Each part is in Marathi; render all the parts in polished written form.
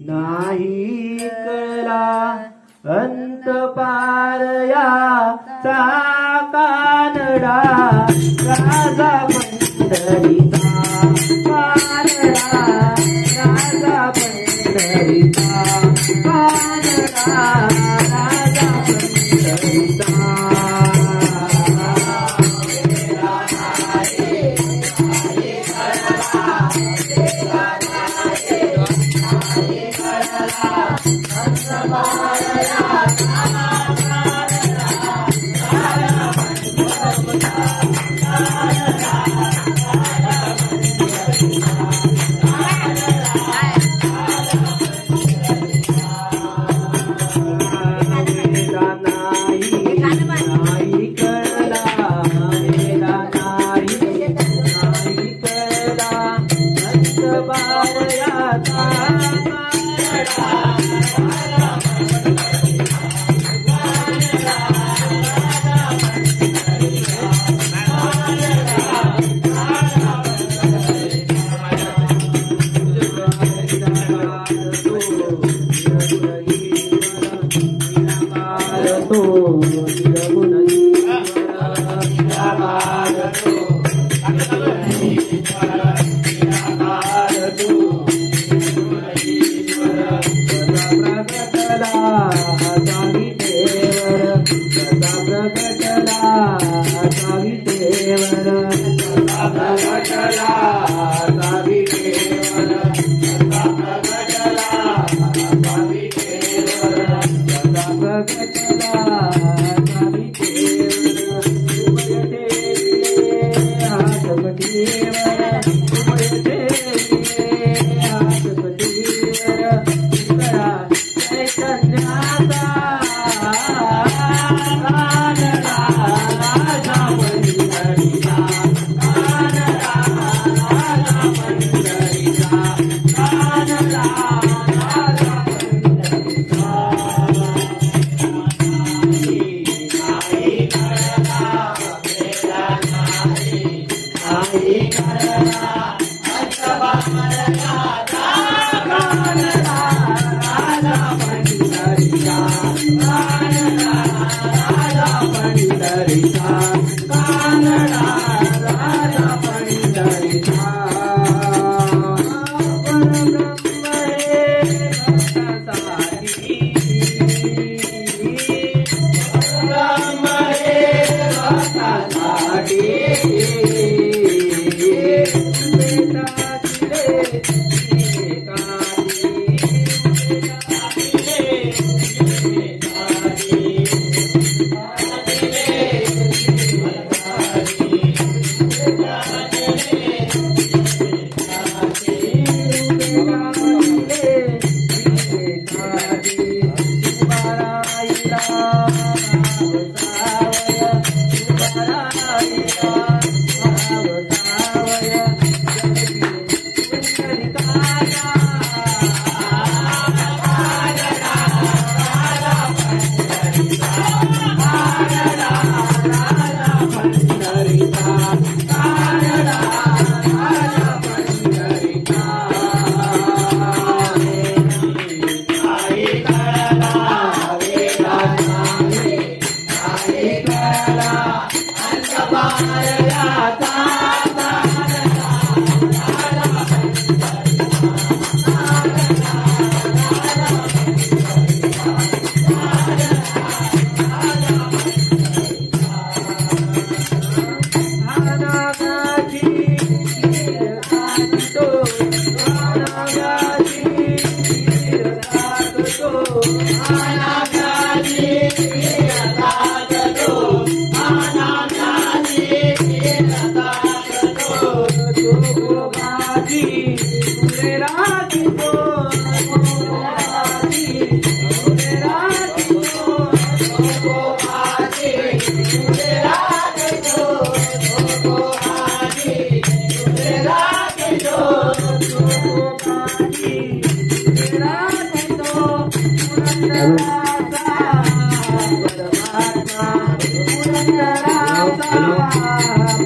नाही कळला अंत पारयाचा कानडा राजा पंढरीचा कानडा राजा पंढरीचा कानडा राजा पंढरीचा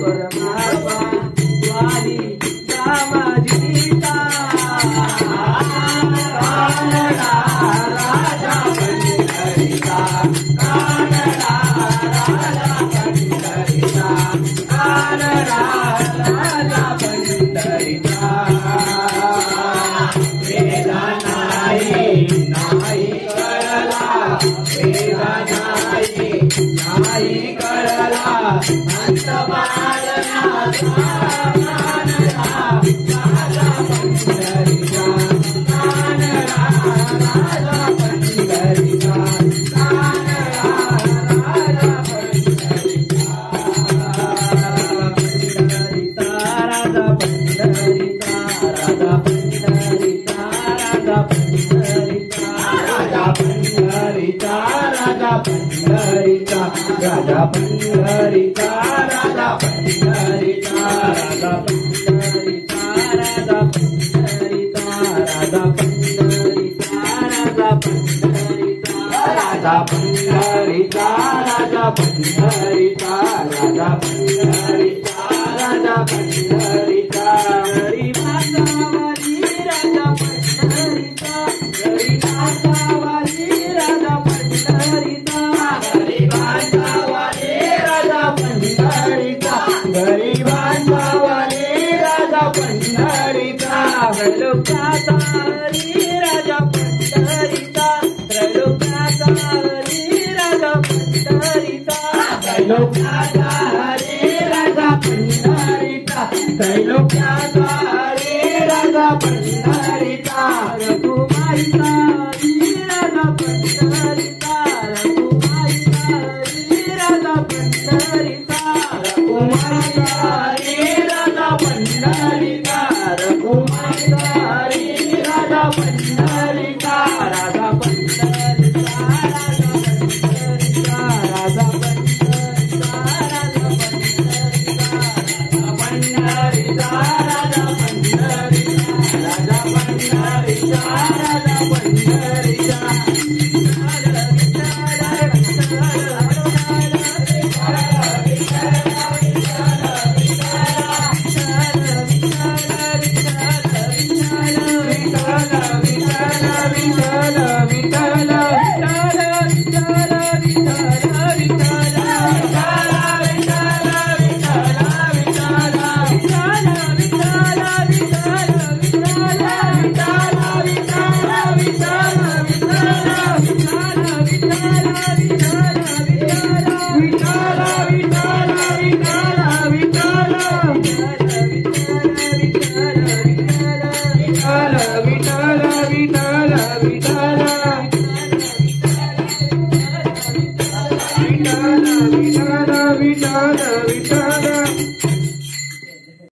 परमात्मा राजा पंढरीचा राजा पंढरीचा राजा पंढरीचा राजा पंढरीचा राजा पंढरीचा राजा पंढरीचा राजा पंढरीचा राजा पंढरीचा राजा पंढरीचा राजा पंढरीचा गरीबाचा वाली राजा पंढरीचा गरीबाचा वाली राजा पंढरीचा गरीबाचा वाली राजा पंढरीचा गरीबाचा वाली राजा पंढरीचा त्रैलोक्याचा हरी राजा पंढरीचा त्रैलोक्याचा हरी राजा पंढरीचा त्रैलोक्याचा हरी राजा पंढरीचा त्रैलोक्याचा हरी राजा पंढरीचा रघुमाईचा हरी राजा पंढरीचा रघुमाईचा हरी राजा पंढरीचा रघुमाईचा हरी राजा पंढरीचा रघुमाईचा हरी राजा पंढरीचा राजा पंढरीचा राजा पंढरीचा राजा पंढरीचा राजा पंढरीचा राजा पंढरीचा राजा पंढरीचा राजा पंढरीचा विठ्ठल